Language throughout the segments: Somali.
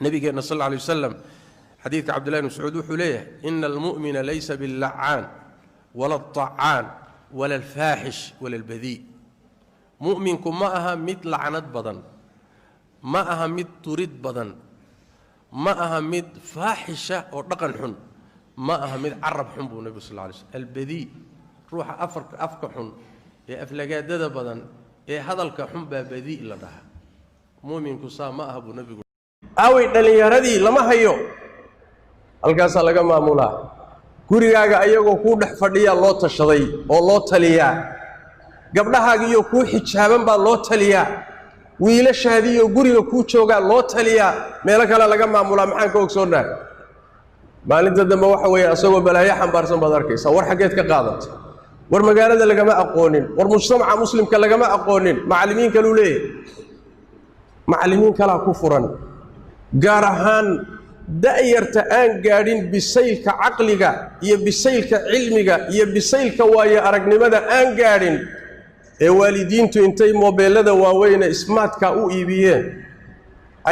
نبينا صلى الله عليه وسلم حديث عبد الله بن مسعود وحليه إن المؤمن ليس باللعان ولا الطعان ولا الفاحش ولا البذيء مؤمنكم ما أهمت لعنات بدن ما أهمت تريد بدن ما أهمت فاحشة أو رقن حن ما أهمت عرب حن النبي صلى الله عليه وسلم البذيء روح أفك حن يا أفلقات دد بدن يا هذا الكحن بذيء لدها مؤمنكم صار ما أهب النبي أوي دليردي لما هيو halkaas laga maamulaa gurigaaga ayagoo ku dhex fadhiya loo tashaday oo loo taliyaa gabdhahaaga iyo ku xijaaban baa loo taliyaa wiilashaadii iyo guriga ku jooga loo taliyaa meel kale laga maamulaa maxaan ka ogsoonaa maalinta dambe waxa weeye asagoo balaayo xambaarsan baad arkaysaa war xageed ka qaadatay war magaalada lagama aqoonin war mujtamaca muslimka lagama aqoonin macallimiin kale u leeyahay macallimiin kala ku furan gaar ahaan da'yarta aan gaadhin bisaylka caqliga iyo bisaylka cilmiga iyo bisaylka waaye aragnimada aan gaadhin ee waalidiintu intay mobeelada waaweyn ismaadka u iibiyeen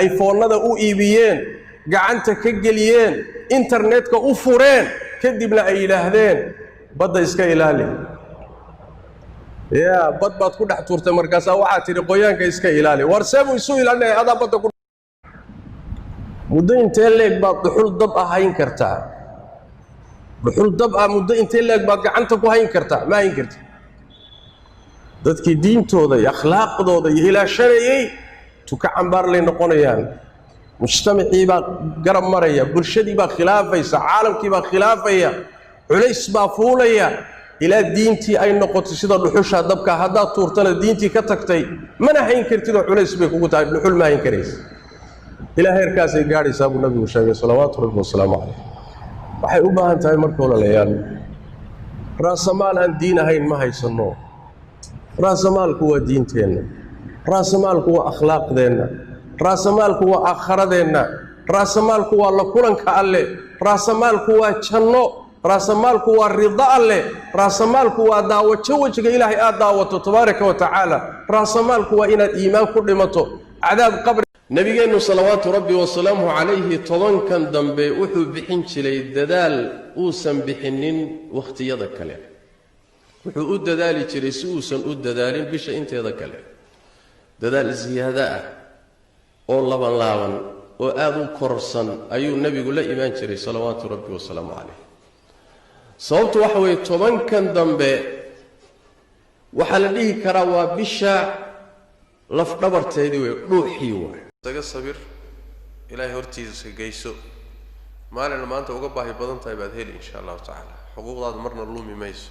iPhone-nada u iibiyeen gacanta ka geliyeen internetka u fureen kadibna ay ilaahdeen badda iska ilaali ya bad ku dhex turtay markaas waxa tiri qoyaanka iska ilaali war seebu isu ilaalinay adaa badda ku muddo intee leeg baad dhuxul dab ahayn kartaa dhuxul dab muddo intee leeg baad gacanta ku hayn kartaa ma hayn kartaa dadkii diintooda iyo akhlaaqdooda iyo ilaashanayay tuka cambaar lay noqonayaan mujtamacii baa garab maraya bulshadii baa khilaafaysa caalamkii baa khilaafaya culays baa fuulaya ilaa diintii ay noqoto sida dhuxusha dabka haddaad tuurtana diintii ka tagtay mana hayn kartid oo culays bay kugu tahay dhuxul ma hayn karaysa إلى هيركاس يقاري سابو النبي وشاقي صلوات ربي والسلام عليه waxay u baahan tahay marka walaalayaal raasamaal aan diin ahayn ma haysano raasamaalku waa diinteena raasamaalku waa akhlaaqdeena raasamaalku waa aakhiradeenna raasamaalku waa la kulanka alle raasamaalku waa janno raasamaalku waa rida alle raasamaalku waa daawajo wajiga ilaahay aad daawato tabaaraka wa tacaala raasamaalku waa inaad iimaan ku dhimato cadaab qabri نبينا صلوات ربي وسلامه عليه طبعا كان دنبه وحو بحين جلي ددال اوسن بحنين وقت يدا كلام وحو ددالي جلي سوسن ددالين بيش انت يدا كلام ددال زياده او لبن او ادو كورسن ايو النبي يقول ايمان جلي صلوات ربي وسلامه عليه صوت وحوي طبعا كان دنبه وحلديه كرا بيشا لف دبرتيدي روحي isaga sabir ilaahay hortiisa geyso maalin maanta uga baahi badan tahay baad heli insha Allah taala xuquuqdaad marna lumi mayso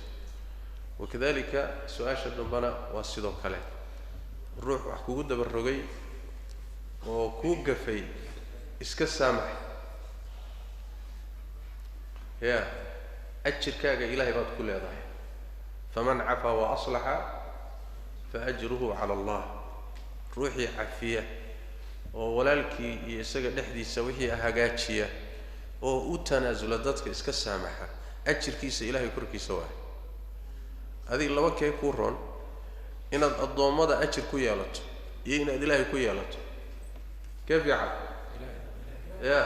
wakadalika su'aasha dambana waa sidoo kale ruux wax kugu dabarogay oo ku gafay iska saamax ya ajirkaaga ilaahay baad ku leedahay faman afa wa aslaha fa ajruhu ala Allah ruuxi afiya oo walaalkii iyo isaga dhexdiisa wixii hagaajiya oo u tanaasula dadka iska saamaxa ajirkiisa ilaahay korkiisa waa adii laba kee ku roon inaad adoomada ajir ku yeelato iyo inaad ilaahay ku yeelato كيف يعمل يا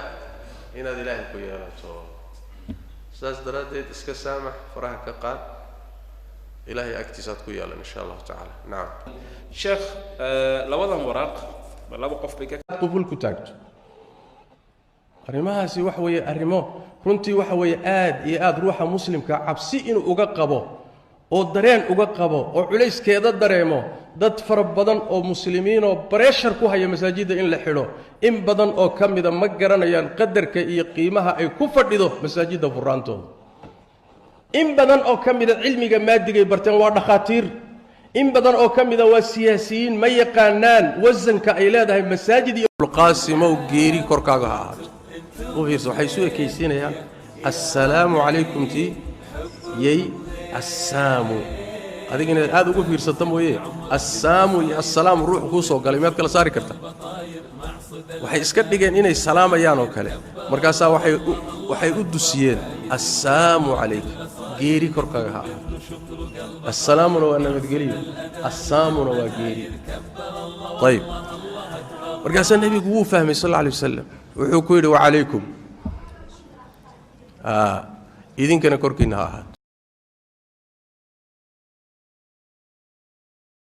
هنا دي الله كيالته استاذ دراديد اسك سامح فراه كقاد الهي اكتساد كيالا ان شاء الله تعالى. نعم شيخ لوضع وراق لو قف بك قفل كتاجت arrimahaasi wax weeye arrimo runtii wax weeye aad ruuxa muslimka cabsi inuu uga qabo oo dareen uga qabo oo culeyskeeda dareemo dad fara badan oo muslimiin oo pressure ku haya masaajida in la xiro in badan oo kamida ma garanayaan qadarka iyo qiimaha ay ku fadhido masaajida furaantooda in badan oo kamida cilmiga maadiga barteen waa dhaqaatiir in badan oo kamida waa siyaasiyiin ma yaqaanaan wasanka ay leedahay masaajid iyo qaasimo geeri korkaaga ahaato وفيرسو حيسوي كيسينيا السلام عليكم تي يي السامو هذيك هذا ugu fiirsatam weeye assaamu ya assalaam ruux ku soo galay meed kala saari karta waxay iska dhigeen inay salaamayaan oo kale markaas waxay u dusiyeen assaamu alaykum geeri korkaaga ha assalaamu wa nabadgeliyo assaamu wa geeri طيب markaas nabigu wuu fahmay sallallahu alayhi wasallam wuxuu ku yidhi wacalaykum idinkana korkiinna ha ahaato